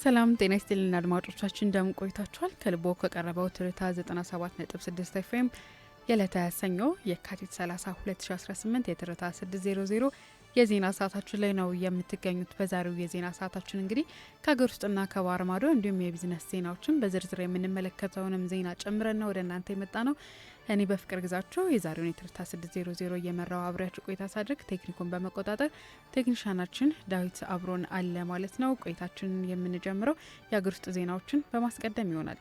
ሰላም ጤና ይስጥልን አድማጮቻችን እንደምን ቆይታችኋል? ከልቦ ከቀረበው ትርታ 97.6 ኤፍኤም የዕለተ ሰኞ የካቲት 30 2018 የትርታ 600 የዜና ሰዓታችን ላይ ነው የምትገኙት። በዛሬው የዜና ሰዓታችን እንግዲህ ከሀገር ውስጥና ከባህር ማዶ እንዲሁም የቢዝነስ ዜናዎችን በዝርዝር የምንመለከተውንም ዜና ጨምረን ወደ እናንተ የመጣ ነው። እኔ በፍቅር ግዛቸው የዛሬውን የትርታ 600 እየመራው አብሬያችሁ ቆይታ ሳድርግ ቴክኒኩን በመቆጣጠር ቴክኒሻናችን ዳዊት አብሮን አለ ማለት ነው። ቆይታችንን የምንጀምረው የሀገር ውስጥ ዜናዎችን በማስቀደም ይሆናል።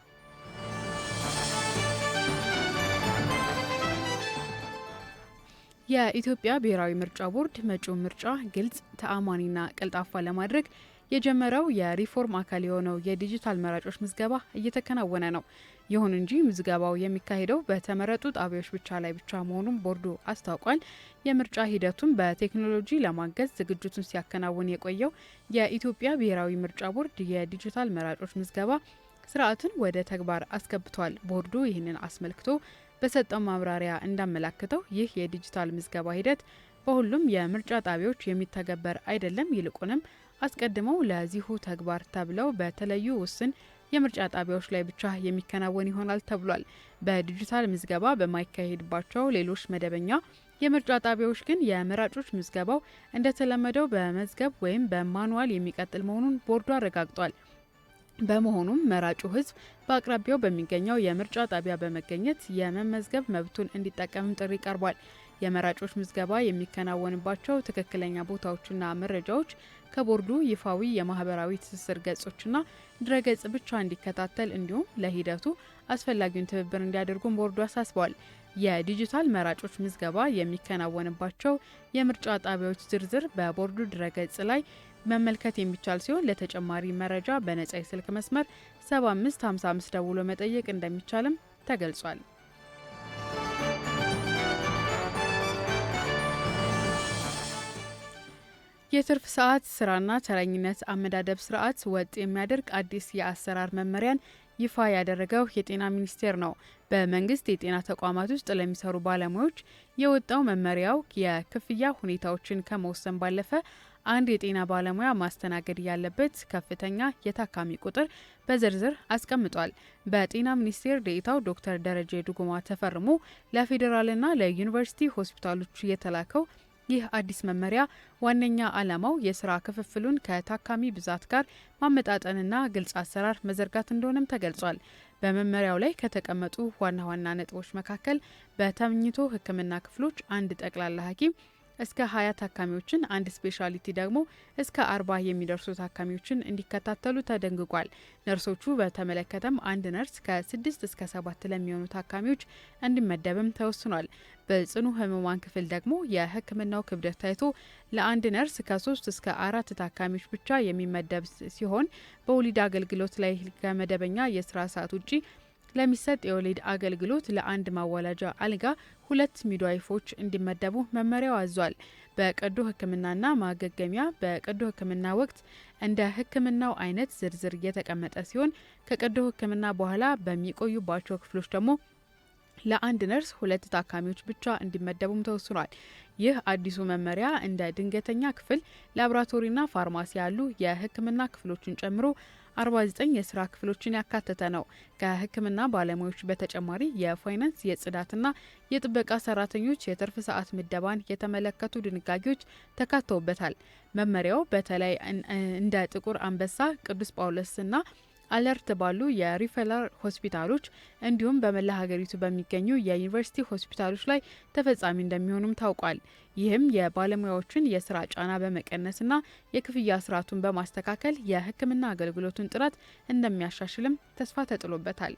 የኢትዮጵያ ብሔራዊ ምርጫ ቦርድ መጪው ምርጫ ግልጽ፣ ተአማኒና ቀልጣፋ ለማድረግ የጀመረው የሪፎርም አካል የሆነው የዲጂታል መራጮች ምዝገባ እየተከናወነ ነው። ይሁን እንጂ ምዝገባው የሚካሄደው በተመረጡ ጣቢያዎች ብቻ መሆኑን ቦርዱ አስታውቋል። የምርጫ ሂደቱን በቴክኖሎጂ ለማገዝ ዝግጅቱን ሲያከናውን የቆየው የኢትዮጵያ ብሔራዊ ምርጫ ቦርድ የዲጂታል መራጮች ምዝገባ ስርዓትን ወደ ተግባር አስገብቷል። ቦርዱ ይህንን አስመልክቶ በሰጠው ማብራሪያ እንዳመላክተው ይህ የዲጂታል ምዝገባ ሂደት በሁሉም የምርጫ ጣቢያዎች የሚተገበር አይደለም። ይልቁንም አስቀድመው ለዚሁ ተግባር ተብለው በተለዩ ውስን የምርጫ ጣቢያዎች ላይ ብቻ የሚከናወን ይሆናል ተብሏል። በዲጂታል ምዝገባ በማይካሄድባቸው ሌሎች መደበኛ የምርጫ ጣቢያዎች ግን የመራጮች ምዝገባው እንደተለመደው በመዝገብ ወይም በማኑዋል የሚቀጥል መሆኑን ቦርዱ አረጋግጧል። በመሆኑም መራጩ ሕዝብ በአቅራቢያው በሚገኘው የምርጫ ጣቢያ በመገኘት የመመዝገብ መብቱን እንዲጠቀምም ጥሪ ቀርቧል። የመራጮች ምዝገባ የሚከናወንባቸው ትክክለኛ ቦታዎችና መረጃዎች ከቦርዱ ይፋዊ የማህበራዊ ትስስር ገጾችና ድረገጽ ብቻ እንዲከታተል እንዲሁም ለሂደቱ አስፈላጊውን ትብብር እንዲያደርጉም ቦርዱ አሳስቧል። የዲጂታል መራጮች ምዝገባ የሚከናወንባቸው የምርጫ ጣቢያዎች ዝርዝር በቦርዱ ድረገጽ ላይ መመልከት የሚቻል ሲሆን ለተጨማሪ መረጃ በነጻ የስልክ መስመር 7555 ደውሎ መጠየቅ እንደሚቻልም ተገልጿል። የትርፍ ሰዓት ስራና ተረኝነት አመዳደብ ስርዓት ወጥ የሚያደርግ አዲስ የአሰራር መመሪያን ይፋ ያደረገው የጤና ሚኒስቴር ነው። በመንግስት የጤና ተቋማት ውስጥ ለሚሰሩ ባለሙያዎች የወጣው መመሪያው የክፍያ ሁኔታዎችን ከመወሰን ባለፈ አንድ የጤና ባለሙያ ማስተናገድ ያለበት ከፍተኛ የታካሚ ቁጥር በዝርዝር አስቀምጧል። በጤና ሚኒስቴር ዴኤታው ዶክተር ደረጀ ዱጉማ ተፈርሞ ለፌዴራልና ለዩኒቨርሲቲ ሆስፒታሎች የተላከው ይህ አዲስ መመሪያ ዋነኛ ዓላማው የስራ ክፍፍሉን ከታካሚ ብዛት ጋር ማመጣጠንና ግልጽ አሰራር መዘርጋት እንደሆነም ተገልጿል። በመመሪያው ላይ ከተቀመጡ ዋና ዋና ነጥቦች መካከል በተኝቶ ሕክምና ክፍሎች አንድ ጠቅላላ ሐኪም እስከ 20 ታካሚዎችን፣ አንድ ስፔሻሊቲ ደግሞ እስከ 40 የሚደርሱ ታካሚዎችን እንዲከታተሉ ተደንግጓል። ነርሶቹ በተመለከተም አንድ ነርስ ከ6 እስከ 7 ለሚሆኑ ታካሚዎች እንዲመደብም ተወስኗል። በጽኑ ህሙማን ክፍል ደግሞ የህክምናው ክብደት ታይቶ ለአንድ ነርስ ከ3 እስከ 4 ታካሚዎች ብቻ የሚመደብ ሲሆን በወሊድ አገልግሎት ላይ ከመደበኛ የስራ ሰዓት ውጪ ለሚሰጥ የወሊድ አገልግሎት ለአንድ ማዋለጃ አልጋ 2 ሚድዋይፎች እንዲመደቡ መመሪያው አዟል። በቀዶ ህክምናና ማገገሚያ በቀዶ ህክምና ወቅት እንደ ህክምናው አይነት ዝርዝር የተቀመጠ ሲሆን ከቀዶ ህክምና በኋላ በሚቆዩባቸው ክፍሎች ደግሞ ለአንድ ነርስ 2 ታካሚዎች ብቻ እንዲመደቡም ተወስኗል። ይህ አዲሱ መመሪያ እንደ ድንገተኛ ክፍል፣ ላቦራቶሪና ፋርማሲ ያሉ የህክምና ክፍሎችን ጨምሮ 49 የስራ ክፍሎችን ያካተተ ነው። ከህክምና ባለሙያዎች በተጨማሪ የፋይናንስ፣ የጽዳትና የጥበቃ ሰራተኞች የትርፍ ሰዓት ምደባን የተመለከቱ ድንጋጌዎች ተካተውበታል። መመሪያው በተለይ እንደ ጥቁር አንበሳ፣ ቅዱስ ጳውሎስና አለርት ባሉ የሪፈራል ሆስፒታሎች እንዲሁም በመላ ሀገሪቱ በሚገኙ የዩኒቨርሲቲ ሆስፒታሎች ላይ ተፈጻሚ እንደሚሆኑም ታውቋል። ይህም የባለሙያዎችን የስራ ጫና በመቀነስና የክፍያ ስርዓቱን በማስተካከል የህክምና አገልግሎቱን ጥራት እንደሚያሻሽልም ተስፋ ተጥሎበታል።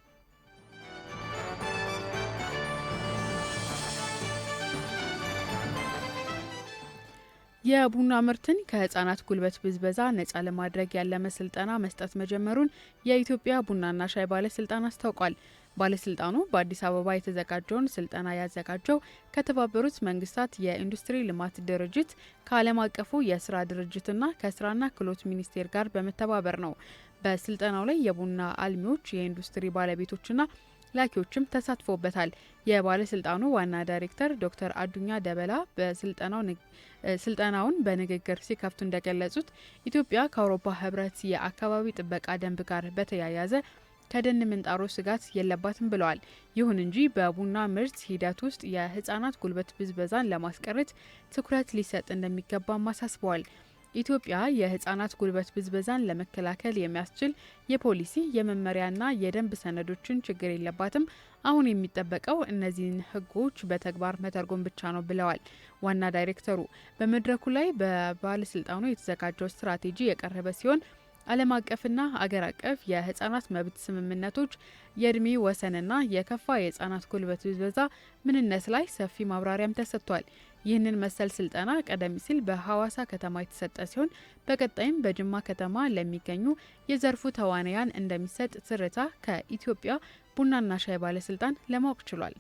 የቡና ምርትን ከህጻናት ጉልበት ብዝበዛ ነጻ ለማድረግ ያለመ ስልጠና መስጠት መጀመሩን የኢትዮጵያ ቡናና ሻይ ባለስልጣን አስታውቋል። ባለስልጣኑ በአዲስ አበባ የተዘጋጀውን ስልጠና ያዘጋጀው ከተባበሩት መንግስታት የኢንዱስትሪ ልማት ድርጅት ከዓለም አቀፉ የስራ ድርጅትና ከስራና ክህሎት ሚኒስቴር ጋር በመተባበር ነው። በስልጠናው ላይ የቡና አልሚዎች፣ የኢንዱስትሪ ባለቤቶችና ላኪዎችም ተሳትፎበታል። የባለስልጣኑ ዋና ዳይሬክተር ዶክተር አዱኛ ደበላ ስልጠናውን በንግግር ሲከፍቱ እንደገለጹት ኢትዮጵያ ከአውሮፓ ህብረት የአካባቢ ጥበቃ ደንብ ጋር በተያያዘ ከደን ምንጣሮ ስጋት የለባትም ብለዋል። ይሁን እንጂ በቡና ምርት ሂደት ውስጥ የህፃናት ጉልበት ብዝበዛን ለማስቀረት ትኩረት ሊሰጥ እንደሚገባም አሳስበዋል። ኢትዮጵያ የህፃናት ጉልበት ብዝበዛን ለመከላከል የሚያስችል የፖሊሲ የመመሪያና የደንብ ሰነዶችን ችግር የለባትም። አሁን የሚጠበቀው እነዚህን ህጎች በተግባር መተርጎም ብቻ ነው ብለዋል። ዋና ዳይሬክተሩ በመድረኩ ላይ በባለስልጣኑ የተዘጋጀው ስትራቴጂ የቀረበ ሲሆን ዓለም አቀፍና አገር አቀፍ የህፃናት መብት ስምምነቶች፣ የእድሜ ወሰንና የከፋ የህፃናት ጉልበት ብዝበዛ ምንነት ላይ ሰፊ ማብራሪያም ተሰጥቷል። ይህንን መሰል ስልጠና ቀደም ሲል በሐዋሳ ከተማ የተሰጠ ሲሆን በቀጣይም በጅማ ከተማ ለሚገኙ የዘርፉ ተዋናያን እንደሚሰጥ ትርታ ከኢትዮጵያ ቡናና ሻይ ባለስልጣን ለማወቅ ችሏል።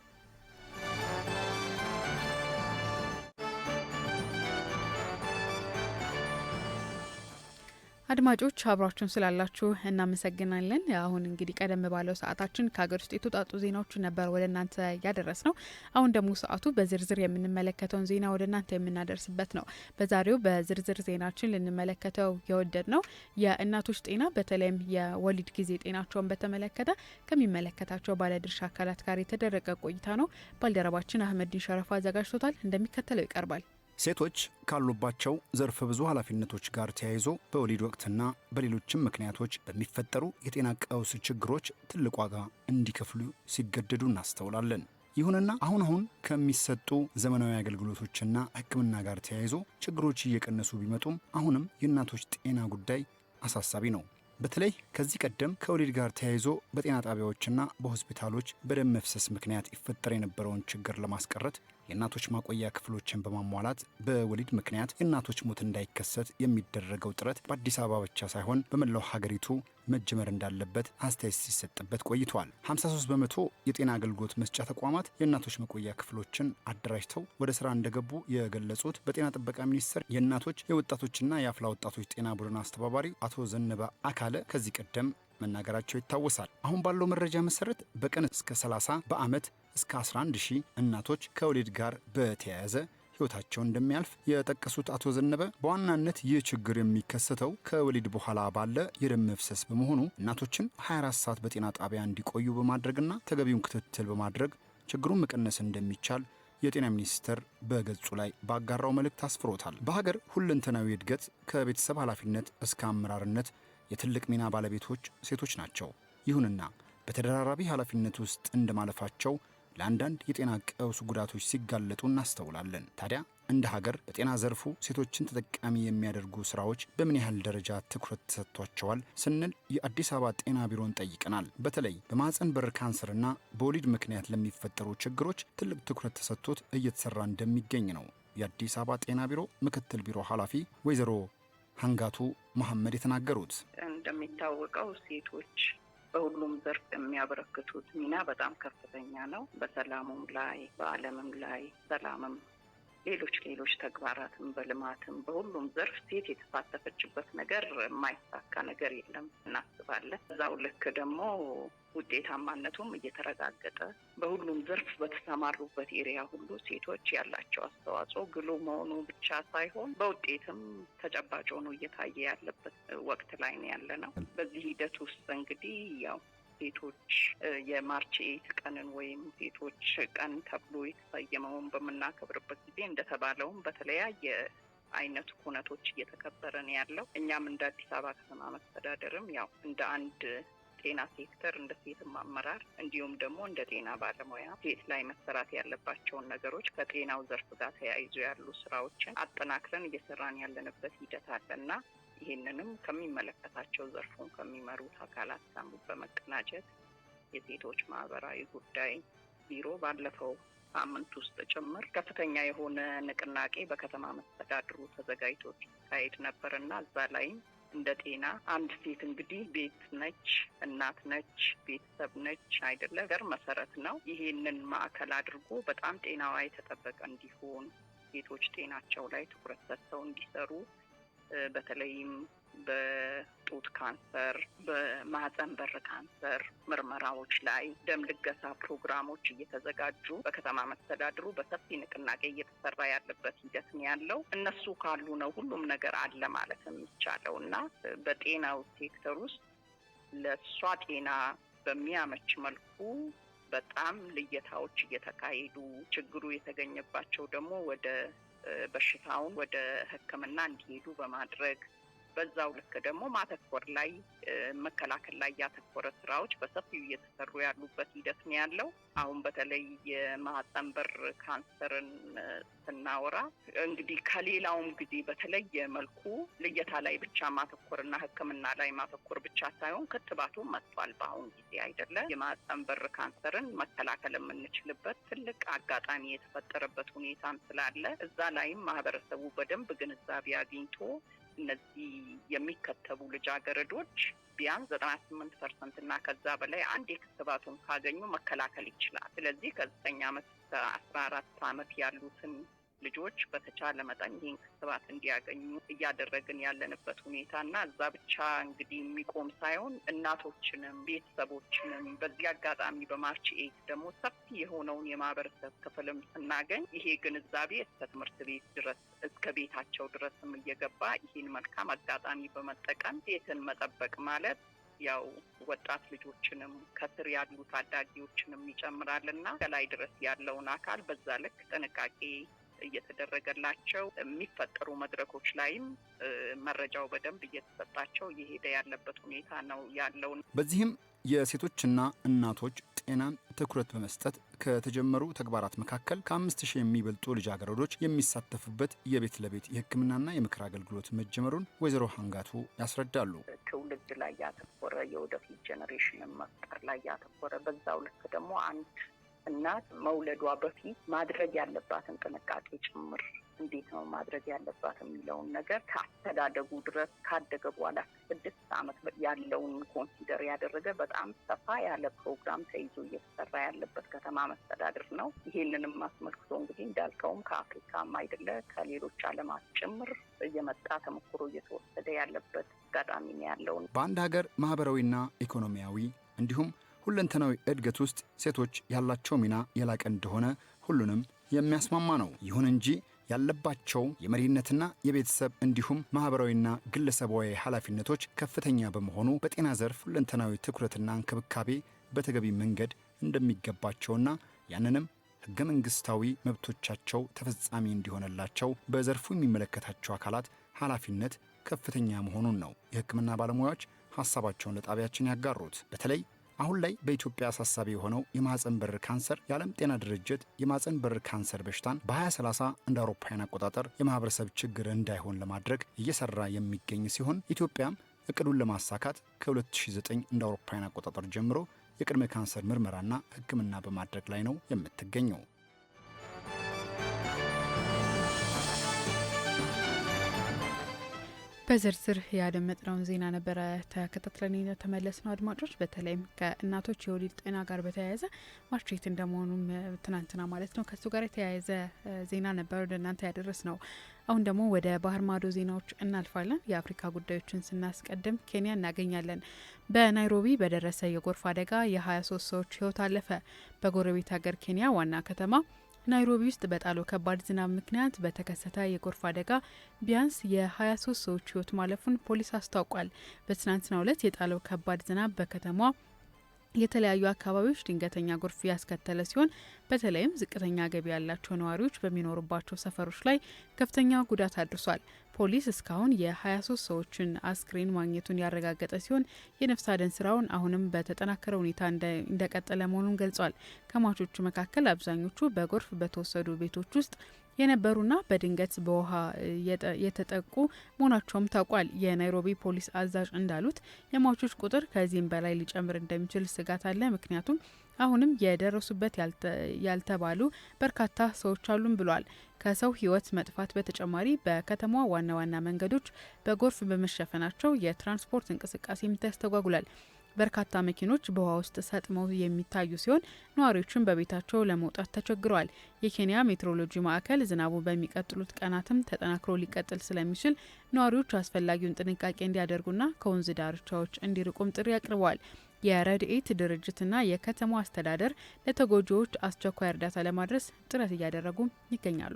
አድማጮች አብራችሁን ስላላችሁ እናመሰግናለን። አሁን እንግዲህ ቀደም ባለው ሰዓታችን ከሀገር ውስጥ የተውጣጡ ዜናዎችን ነበር ወደ እናንተ ያደረስ ነው። አሁን ደግሞ ሰዓቱ በዝርዝር የምንመለከተውን ዜና ወደ እናንተ የምናደርስበት ነው። በዛሬው በዝርዝር ዜናችን ልንመለከተው የወደድ ነው የእናቶች ጤና በተለይም የወሊድ ጊዜ ጤናቸውን በተመለከተ ከሚመለከታቸው ባለድርሻ አካላት ጋር የተደረገ ቆይታ ነው። ባልደረባችን አህመዲን ሸረፋ አዘጋጅቶታል፣ እንደሚከተለው ይቀርባል። ሴቶች ካሉባቸው ዘርፈ ብዙ ኃላፊነቶች ጋር ተያይዞ በወሊድ ወቅትና በሌሎችም ምክንያቶች በሚፈጠሩ የጤና ቀውስ ችግሮች ትልቅ ዋጋ እንዲከፍሉ ሲገደዱ እናስተውላለን። ይሁንና አሁን ከሚሰጡ ዘመናዊ አገልግሎቶችና ሕክምና ጋር ተያይዞ ችግሮች እየቀነሱ ቢመጡም አሁንም የእናቶች ጤና ጉዳይ አሳሳቢ ነው። በተለይ ከዚህ ቀደም ከወሊድ ጋር ተያይዞ በጤና ጣቢያዎችና በሆስፒታሎች በደም መፍሰስ ምክንያት ይፈጠር የነበረውን ችግር ለማስቀረት የእናቶች ማቆያ ክፍሎችን በማሟላት በወሊድ ምክንያት የእናቶች ሞት እንዳይከሰት የሚደረገው ጥረት በአዲስ አበባ ብቻ ሳይሆን በመላው ሀገሪቱ መጀመር እንዳለበት አስተያየት ሲሰጥበት ቆይቷል። 53 በመቶ የጤና አገልግሎት መስጫ ተቋማት የእናቶች መቆያ ክፍሎችን አደራጅተው ወደ ስራ እንደገቡ የገለጹት በጤና ጥበቃ ሚኒስቴር የእናቶች የወጣቶችና የአፍላ ወጣቶች ጤና ቡድን አስተባባሪ አቶ ዘነበ አካለ ከዚህ ቀደም መናገራቸው ይታወሳል። አሁን ባለው መረጃ መሰረት በቀን እስከ 30 በአመት እስከ 11,000 እናቶች ከወሊድ ጋር በተያያዘ ህይወታቸው እንደሚያልፍ የጠቀሱት አቶ ዘነበ በዋናነት ይህ ችግር የሚከሰተው ከወሊድ በኋላ ባለ የደም መፍሰስ በመሆኑ እናቶችን 24 ሰዓት በጤና ጣቢያ እንዲቆዩ በማድረግና ተገቢውን ክትትል በማድረግ ችግሩን መቀነስ እንደሚቻል የጤና ሚኒስቴር በገጹ ላይ ባጋራው መልእክት አስፍሮታል። በሀገር ሁለንተናዊ እድገት ከቤተሰብ ኃላፊነት እስከ አመራርነት የትልቅ ሚና ባለቤቶች ሴቶች ናቸው። ይሁንና በተደራራቢ ኃላፊነት ውስጥ እንደማለፋቸው ለአንዳንድ የጤና ቀውስ ጉዳቶች ሲጋለጡ እናስተውላለን። ታዲያ እንደ ሀገር በጤና ዘርፉ ሴቶችን ተጠቃሚ የሚያደርጉ ስራዎች በምን ያህል ደረጃ ትኩረት ተሰጥቷቸዋል ስንል የአዲስ አበባ ጤና ቢሮን ጠይቀናል። በተለይ በማህጸን በር ካንሰርና በወሊድ ምክንያት ለሚፈጠሩ ችግሮች ትልቅ ትኩረት ተሰጥቶት እየተሰራ እንደሚገኝ ነው የአዲስ አበባ ጤና ቢሮ ምክትል ቢሮ ኃላፊ ወይዘሮ ሀንጋቱ መሐመድ የተናገሩት። እንደሚታወቀው ሴቶች በሁሉም ዘርፍ የሚያበረክቱት ሚና በጣም ከፍተኛ ነው። በሰላሙም ላይ በዓለምም ላይ ሰላምም ሌሎች ተግባራትም በልማትም በሁሉም ዘርፍ ሴት የተሳተፈችበት ነገር የማይሳካ ነገር የለም እናስባለን። እዛው ልክ ደግሞ ውጤታማነቱም እየተረጋገጠ በሁሉም ዘርፍ በተሰማሩበት ኤሪያ ሁሉ ሴቶች ያላቸው አስተዋጽኦ ግሉ መሆኑ ብቻ ሳይሆን በውጤትም ተጨባጭ ሆኖ እየታየ ያለበት ወቅት ላይ ነው ያለ ነው። በዚህ ሂደት ውስጥ እንግዲህ ያው ሴቶች የማርች 8 ቀንን ወይም ሴቶች ቀን ተብሎ የተሰየመውን በመናከብርበት ጊዜ እንደተባለውም በተለያየ አይነት ኩነቶች እየተከበረ ነው ያለው። እኛም እንደ አዲስ አበባ ከተማ መስተዳደርም ያው እንደ አንድ ጤና ሴክተር እንደ ሴትም አመራር እንዲሁም ደግሞ እንደ ጤና ባለሙያ ሴት ላይ መሰራት ያለባቸውን ነገሮች ከጤናው ዘርፍ ጋር ተያይዞ ያሉ ስራዎችን አጠናክረን እየሰራን ያለንበት ሂደት አለና ይህንንም ከሚመለከታቸው ዘርፉን ከሚመሩት አካላት ጋር በመቀናጀት የሴቶች ማህበራዊ ጉዳይ ቢሮ ባለፈው ሳምንት ውስጥ ጭምር ከፍተኛ የሆነ ንቅናቄ በከተማ መስተዳድሩ ተዘጋጅቶ ሲካሄድ ነበርና እዛ ላይም እንደ ጤና አንድ ሴት እንግዲህ ቤት ነች፣ እናት ነች፣ ቤተሰብ ነች አይደለ? ገር መሰረት ነው። ይሄንን ማዕከል አድርጎ በጣም ጤናዋ የተጠበቀ እንዲሆን ሴቶች ጤናቸው ላይ ትኩረት ሰጥተው እንዲሰሩ በተለይም በጡት ካንሰር፣ በማህፀን በር ካንሰር ምርመራዎች ላይ ደም ልገሳ ፕሮግራሞች እየተዘጋጁ በከተማ መስተዳድሩ በሰፊ ንቅናቄ እየተሰራ ያለበት ሂደት ነው ያለው። እነሱ ካሉ ነው ሁሉም ነገር አለ ማለት የሚቻለው እና በጤናው ሴክተር ውስጥ ለሷ ጤና በሚያመች መልኩ በጣም ልየታዎች እየተካሄዱ ችግሩ የተገኘባቸው ደግሞ ወደ በሽታውን ወደ ሕክምና እንዲሄዱ በማድረግ በዛው ልክ ደግሞ ማተኮር ላይ መከላከል ላይ ያተኮረ ስራዎች በሰፊው እየተሰሩ ያሉበት ሂደት ነው ያለው። አሁን በተለይ የማህፀን በር ካንሰርን ስናወራ እንግዲህ ከሌላውም ጊዜ በተለየ መልኩ ልየታ ላይ ብቻ ማተኮርና ሕክምና ላይ ማተኮር ብቻ ሳይሆን ክትባቱም መጥቷል። በአሁን ጊዜ አይደለ የማህፀን በር ካንሰርን መከላከል የምንችልበት ትልቅ አጋጣሚ የተፈጠረበት ሁኔታም ስላለ እዛ ላይም ማህበረሰቡ በደንብ ግንዛቤ አግኝቶ እነዚህ የሚከተቡ ልጃገረዶች ቢያንስ 98% እና ከዛ በላይ አንድ የክትባቱን ካገኙ መከላከል ይችላል። ስለዚህ ከ9 ዓመት እስከ 14 ዓመት ያሉትን ልጆች በተቻለ መጠን ይህን ክትባት እንዲያገኙ እያደረግን ያለንበት ሁኔታና እዛ ብቻ እንግዲህ የሚቆም ሳይሆን እናቶችንም ቤተሰቦችንም በዚህ አጋጣሚ በማርች 8 ደግሞ ሰፊ የሆነውን የማህበረሰብ ክፍልም ስናገኝ ይሄ ግንዛቤ እስከ ትምህርት ቤት ድረስ እስከ ቤታቸው ድረስም እየገባ ይህን መልካም አጋጣሚ በመጠቀም ሴትን መጠበቅ ማለት ያው ወጣት ልጆችንም ከስር ያሉ ታዳጊዎችንም ይጨምራልና ከላይ ድረስ ያለውን አካል በዛ ልክ ጥንቃቄ እየተደረገላቸው የሚፈጠሩ መድረኮች ላይም መረጃው በደንብ እየተሰጣቸው እየሄደ ያለበት ሁኔታ ነው ያለው። በዚህም የሴቶችና እናቶች ጤናን ትኩረት በመስጠት ከተጀመሩ ተግባራት መካከል ከ5000 የሚበልጡ ልጃገረዶች የሚሳተፉበት የቤት ለቤት የሕክምናና የምክር አገልግሎት መጀመሩን ወይዘሮ ሃንጋቱ ያስረዳሉ። ትውልድ ላይ ያተኮረ የወደፊት ጄኔሬሽንን መፍጠር ላይ ያተኮረ በዛው ልክ ደግሞ አንድ እናት መውለዷ በፊት ማድረግ ያለባትን ጥንቃቄ ጭምር እንዴት ነው ማድረግ ያለባት የሚለውን ነገር ከአስተዳደጉ ድረስ ካደገ በኋላ 6 ዓመት ያለውን ኮንሲደር ያደረገ በጣም ሰፋ ያለ ፕሮግራም ተይዞ እየተሰራ ያለበት ከተማ መስተዳድር ነው። ይሄንንም አስመልክቶ እንግዲህ እንዳልከውም ከአፍሪካም አይደለ ከሌሎች ዓለማት ጭምር እየመጣ ተሞክሮ እየተወሰደ ያለበት አጋጣሚ ነው ያለው። በአንድ ሀገር ማህበራዊና ኢኮኖሚያዊ እንዲሁም ሁለንተናዊ እድገት ውስጥ ሴቶች ያላቸው ሚና የላቀ እንደሆነ ሁሉንም የሚያስማማ ነው። ይሁን እንጂ ያለባቸው የመሪነትና የቤተሰብ እንዲሁም ማህበራዊና ግለሰባዊ ኃላፊነቶች ከፍተኛ በመሆኑ በጤና ዘርፍ ሁለንተናዊ ትኩረትና እንክብካቤ በተገቢ መንገድ እንደሚገባቸውና ያንንም ሕገ መንግስታዊ መብቶቻቸው ተፈጻሚ እንዲሆንላቸው በዘርፉ የሚመለከታቸው አካላት ኃላፊነት ከፍተኛ መሆኑን ነው የሕክምና ባለሙያዎች ሐሳባቸውን ለጣቢያችን ያጋሩት። በተለይ አሁን ላይ በኢትዮጵያ አሳሳቢ የሆነው የማህፀን በር ካንሰር የዓለም ጤና ድርጅት የማህፀን በር ካንሰር በሽታን በ2030 እንደ አውሮፓውያን አቆጣጠር የማህበረሰብ ችግር እንዳይሆን ለማድረግ እየሰራ የሚገኝ ሲሆን ኢትዮጵያም እቅዱን ለማሳካት ከ2009 እንደ አውሮፓውያን አቆጣጠር ጀምሮ የቅድመ ካንሰር ምርመራና ሕክምና በማድረግ ላይ ነው የምትገኘው። በዝርዝር ያደመጥነውን ዜና ነበረ ተከታትለን የተመለስነው። አድማጮች በተለይም ከእናቶች የወሊድ ጤና ጋር በተያያዘ ማርች 8 እንደመሆኑም ትናንትና ማለት ነው ከሱ ጋር የተያያዘ ዜና ነበር ወደ እናንተ ያደረስ ነው። አሁን ደግሞ ወደ ባህር ማዶ ዜናዎች እናልፋለን። የአፍሪካ ጉዳዮችን ስናስቀድም ኬንያ እናገኛለን። በናይሮቢ በደረሰ የጎርፍ አደጋ የ23 ሰዎች ሕይወት አለፈ። በጎረቤት ሀገር ኬንያ ዋና ከተማ ናይሮቢ ውስጥ በጣለው ከባድ ዝናብ ምክንያት በተከሰተ የጎርፍ አደጋ ቢያንስ የ23 ሰዎች ሕይወት ማለፉን ፖሊስ አስታውቋል። በትናንትናው ዕለት የጣለው ከባድ ዝናብ በከተማዋ የተለያዩ አካባቢዎች ድንገተኛ ጎርፍ ያስከተለ ሲሆን በተለይም ዝቅተኛ ገቢ ያላቸው ነዋሪዎች በሚኖሩባቸው ሰፈሮች ላይ ከፍተኛ ጉዳት አድርሷል። ፖሊስ እስካሁን የ23 ሰዎችን አስክሬን ማግኘቱን ያረጋገጠ ሲሆን የነፍስ አድን ስራውን አሁንም በተጠናከረ ሁኔታ እንደቀጠለ መሆኑን ገልጿል። ከሟቾቹ መካከል አብዛኞቹ በጎርፍ በተወሰዱ ቤቶች ውስጥ የነበሩና በድንገት በውሃ የተጠቁ መሆናቸውም ታውቋል። የናይሮቢ ፖሊስ አዛዥ እንዳሉት የሟቾች ቁጥር ከዚህም በላይ ሊጨምር እንደሚችል ስጋት አለ። ምክንያቱም አሁንም የደረሱበት ያልተባሉ በርካታ ሰዎች አሉም ብሏል። ከሰው ሕይወት መጥፋት በተጨማሪ በከተማዋ ዋና ዋና መንገዶች በጎርፍ በመሸፈናቸው የትራንስፖርት እንቅስቃሴም ተስተጓጉሏል። በርካታ መኪኖች በውሃ ውስጥ ሰጥመው የሚታዩ ሲሆን ነዋሪዎችን በቤታቸው ለመውጣት ተቸግረዋል። የኬንያ ሜትሮሎጂ ማዕከል ዝናቡ በሚቀጥሉት ቀናትም ተጠናክሮ ሊቀጥል ስለሚችል ነዋሪዎች አስፈላጊውን ጥንቃቄ እንዲያደርጉና ከወንዝ ዳርቻዎች እንዲርቁም ጥሪ አቅርበዋል። የረድኤት ድርጅትና የከተማው አስተዳደር ለተጎጂዎች አስቸኳይ እርዳታ ለማድረስ ጥረት እያደረጉ ይገኛሉ።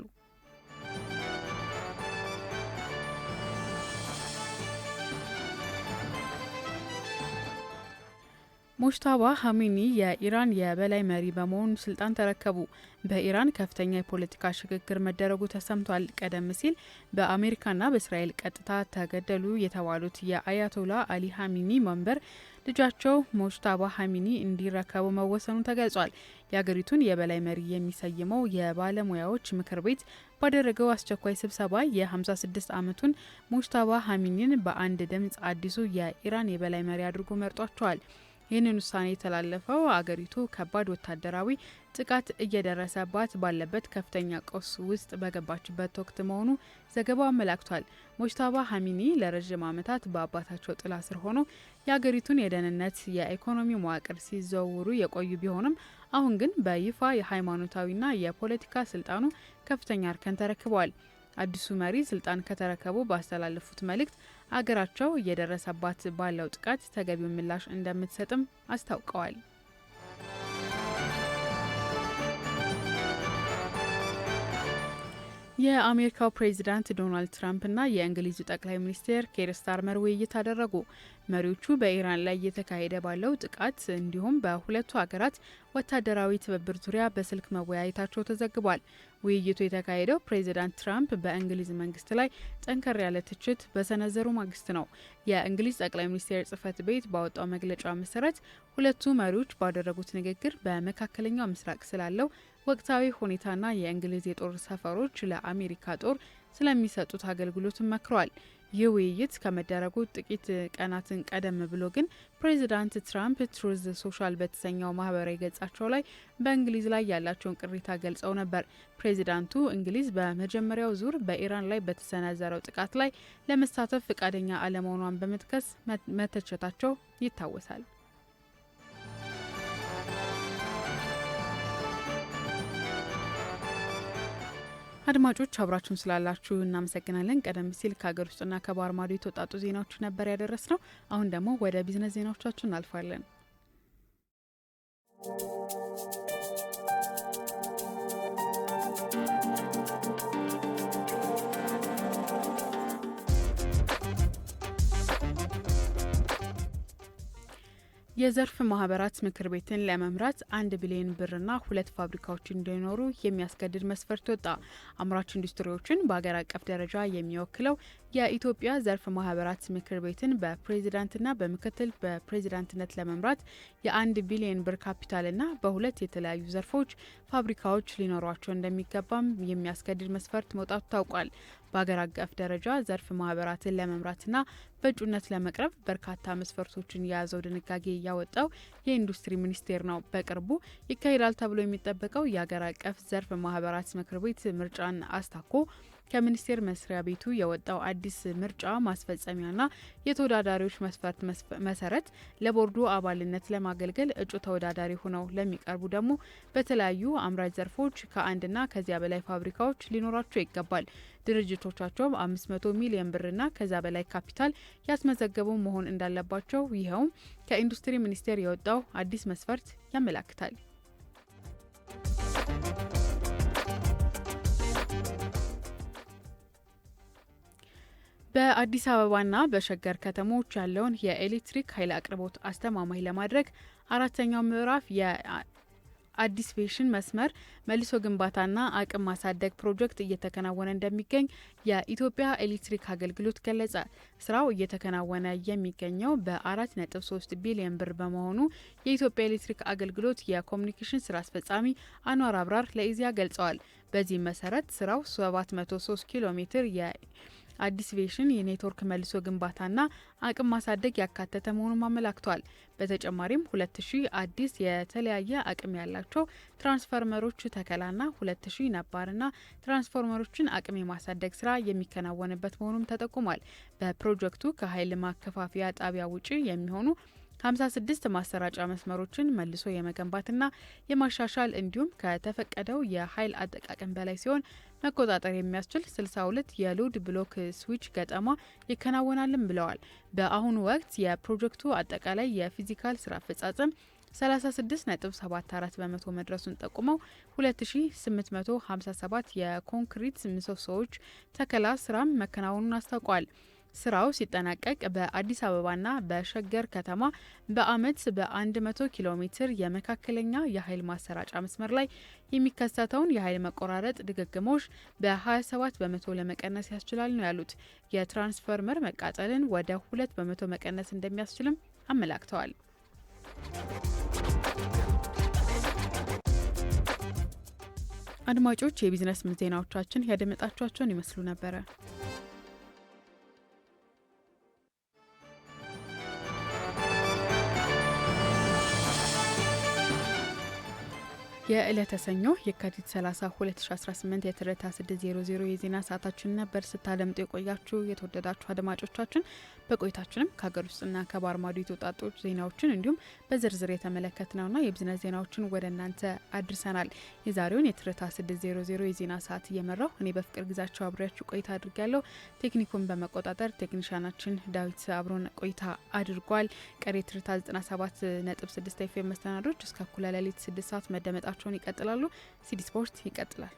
ሙጅታባ ሀሚኒ የኢራን የበላይ መሪ በመሆን ስልጣን ተረከቡ። በኢራን ከፍተኛ የፖለቲካ ሽግግር መደረጉ ተሰምቷል። ቀደም ሲል በአሜሪካና በእስራኤል ቀጥታ ተገደሉ የተባሉት የአያቶላ አሊ ሀሚኒ መንበር ልጃቸው ሙጅታባ ሀሚኒ እንዲረከቡ መወሰኑ ተገልጿል። የሀገሪቱን የበላይ መሪ የሚሰይመው የባለሙያዎች ምክር ቤት ባደረገው አስቸኳይ ስብሰባ የ56 ዓመቱን ሙጅታባ ሀሚኒን በአንድ ድምፅ አዲሱ የኢራን የበላይ መሪ አድርጎ መርጧቸዋል። ይህንን ውሳኔ የተላለፈው አገሪቱ ከባድ ወታደራዊ ጥቃት እየደረሰባት ባለበት ከፍተኛ ቀውስ ውስጥ በገባችበት ወቅት መሆኑ ዘገባው አመላክቷል። ሙጅታባ ሀሚኒ ለረዥም ዓመታት በአባታቸው ጥላ ስር ሆኖ የአገሪቱን የደህንነት የኢኮኖሚ መዋቅር ሲዘውሩ የቆዩ ቢሆንም አሁን ግን በይፋ የሃይማኖታዊና የፖለቲካ ስልጣኑ ከፍተኛ እርከን ተረክበዋል። አዲሱ መሪ ስልጣን ከተረከቡ ባስተላለፉት መልእክት አገራቸው እየደረሰባት ባለው ጥቃት ተገቢውን ምላሽ እንደምትሰጥም አስታውቀዋል። የአሜሪካው ፕሬዚዳንት ዶናልድ ትራምፕና የእንግሊዙ ጠቅላይ ሚኒስትር ኬር ስታርመር ውይይት አደረጉ። መሪዎቹ በኢራን ላይ እየተካሄደ ባለው ጥቃት እንዲሁም በሁለቱ ሀገራት ወታደራዊ ትብብር ዙሪያ በስልክ መወያየታቸው ተዘግቧል። ውይይቱ የተካሄደው ፕሬዚዳንት ትራምፕ በእንግሊዝ መንግስት ላይ ጠንከር ያለ ትችት በሰነዘሩ ማግስት ነው። የእንግሊዝ ጠቅላይ ሚኒስትር ጽህፈት ቤት ባወጣው መግለጫ መሰረት ሁለቱ መሪዎች ባደረጉት ንግግር በመካከለኛው ምስራቅ ስላለው ወቅታዊ ሁኔታና የእንግሊዝ የጦር ሰፈሮች ለአሜሪካ ጦር ስለሚሰጡት አገልግሎት መክረዋል። ይህ ውይይት ከመደረጉ ጥቂት ቀናትን ቀደም ብሎ ግን ፕሬዚዳንት ትራምፕ ትሩዝ ሶሻል በተሰኘው ማህበራዊ ገጻቸው ላይ በእንግሊዝ ላይ ያላቸውን ቅሬታ ገልጸው ነበር። ፕሬዚዳንቱ እንግሊዝ በመጀመሪያው ዙር በኢራን ላይ በተሰነዘረው ጥቃት ላይ ለመሳተፍ ፈቃደኛ አለመሆኗን በመጥቀስ መተቸታቸው ይታወሳል። አድማጮች አብራችሁን ስላላችሁ እናመሰግናለን። ቀደም ሲል ከሀገር ውስጥና ከባህር ማዶ የተወጣጡ ዜናዎች ነበር ያደረስነው። አሁን ደግሞ ወደ ቢዝነስ ዜናዎቻችን እናልፋለን። የዘርፍ ማህበራት ምክር ቤትን ለመምራት 1 ቢሊዮን ብርና 2 ፋብሪካዎች እንዲኖሩ የሚያስገድድ መስፈርት ወጣ። አምራች ኢንዱስትሪዎችን በሀገር አቀፍ ደረጃ የሚወክለው የኢትዮጵያ ዘርፍ ማህበራት ምክር ቤትን በፕሬዚዳንትና በምክትል በፕሬዚዳንትነት ለመምራት የ1 ቢሊዮን ብር ካፒታልና በሁለት የተለያዩ ዘርፎች ፋብሪካዎች ሊኖሯቸው እንደሚገባም የሚያስገድድ መስፈርት መውጣቱ ታውቋል። በሀገር አቀፍ ደረጃ ዘርፍ ማህበራትን ለመምራትና በእጩነት ለመቅረብ በርካታ መስፈርቶችን የያዘው ድንጋጌ ያወጣው የኢንዱስትሪ ሚኒስቴር ነው። በቅርቡ ይካሄዳል ተብሎ የሚጠበቀው የሀገር አቀፍ ዘርፍ ማህበራት ምክር ቤት ምርጫን አስታኮ ከሚኒስቴር መስሪያ ቤቱ የወጣው አዲስ ምርጫ ማስፈጸሚያና የተወዳዳሪዎች መስፈርት መሰረት ለቦርዱ አባልነት ለማገልገል እጩ ተወዳዳሪ ሆነው ለሚቀርቡ ደግሞ በተለያዩ አምራች ዘርፎች ከአንድና ከዚያ በላይ ፋብሪካዎች ሊኖራቸው ይገባል። ድርጅቶቻቸውም 500 ሚሊዮን ብርና ከዛ በላይ ካፒታል ያስመዘገቡ መሆን እንዳለባቸው ይኸውም ከኢንዱስትሪ ሚኒስቴር የወጣው አዲስ መስፈርት ያመላክታል። በአዲስ አበባና በሸገር ከተሞች ያለውን የኤሌክትሪክ ኃይል አቅርቦት አስተማማኝ ለማድረግ አራተኛው ምዕራፍ የአዲስ ቬሽን መስመር መልሶ ግንባታና አቅም ማሳደግ ፕሮጀክት እየተከናወነ እንደሚገኝ የኢትዮጵያ ኤሌክትሪክ አገልግሎት ገለጸ። ስራው እየተከናወነ የሚገኘው በ4.3 ቢሊዮን ብር በመሆኑ የኢትዮጵያ ኤሌክትሪክ አገልግሎት የኮሚኒኬሽን ስራ አስፈጻሚ አንዋር አብራር ለኢዜአ ገልጸዋል። በዚህ መሰረት ስራው 703 ኪሎ ሜትር አዲስ ቬሽን የኔትወርክ መልሶ ግንባታና አቅም ማሳደግ ያካተተ መሆኑን አመላክቷል። በተጨማሪም 2000 አዲስ የተለያየ አቅም ያላቸው ትራንስፎርመሮች ተከላና 2000 ነባርና ትራንስፎርመሮችን አቅም የማሳደግ ስራ የሚከናወንበት መሆኑም ተጠቁሟል። በፕሮጀክቱ ከኃይል ማከፋፈያ ጣቢያ ውጪ የሚሆኑ 56 ማሰራጫ መስመሮችን መልሶ የመገንባትና የማሻሻል እንዲሁም ከተፈቀደው የኃይል አጠቃቀም በላይ ሲሆን መቆጣጠር የሚያስችል 62 የሎድ ብሎክ ስዊች ገጠማ ይከናወናልም ብለዋል። በአሁኑ ወቅት የፕሮጀክቱ አጠቃላይ የፊዚካል ስራ አፈጻጸም 36.74 በመቶ መድረሱን ጠቁመው 2857 የኮንክሪት ምሰሶዎች ተከላ ስራም መከናወኑን አስታውቋል። ስራው ሲጠናቀቅ በአዲስ አበባና በሸገር ከተማ በአመት በ100 ኪሎ ሜትር የመካከለኛ የኃይል ማሰራጫ መስመር ላይ የሚከሰተውን የኃይል መቆራረጥ ድግግሞሽ በ27 በመቶ ለመቀነስ ያስችላል ነው ያሉት። የትራንስፎርመር መቃጠልን ወደ 2 በመቶ መቀነስ እንደሚያስችልም አመላክተዋል። አድማጮች የቢዝነስ ዜናዎቻችን ያደመጣችኋቸውን ይመስሉ ነበረ። የዕለተ ሰኞ የካቲት 30 2018 የትርታ 600 የዜና ሰዓታችን ነበር ስታደምጡ የቆያችሁ የተወደዳችሁ አድማጮቻችን። በቆይታችንም ከሀገር ውስጥና ከባህር ማዶ የተውጣጡ ዜናዎችን እንዲሁም በዝርዝር የተመለከትነውና የቢዝነስ ዜናዎችን ወደ እናንተ አድርሰናል። የዛሬውን የትርታ 600 የዜና ሰዓት እየመራው እኔ በፍቅር ግዛቸው አብሬያችሁ ቆይታ አድርጋለሁ። ቴክኒኩን በመቆጣጠር ቴክኒሻናችን ዳዊት አብሮን ቆይታ አድርጓል። ቀሪ ትርታ 97.6 ኤፍኤም መስተናዶች እስከ እኩለ ሌሊት 6 ሰዓት መደመጣቸውን ይቀጥላሉ። ሲዲ ስፖርት ይቀጥላል።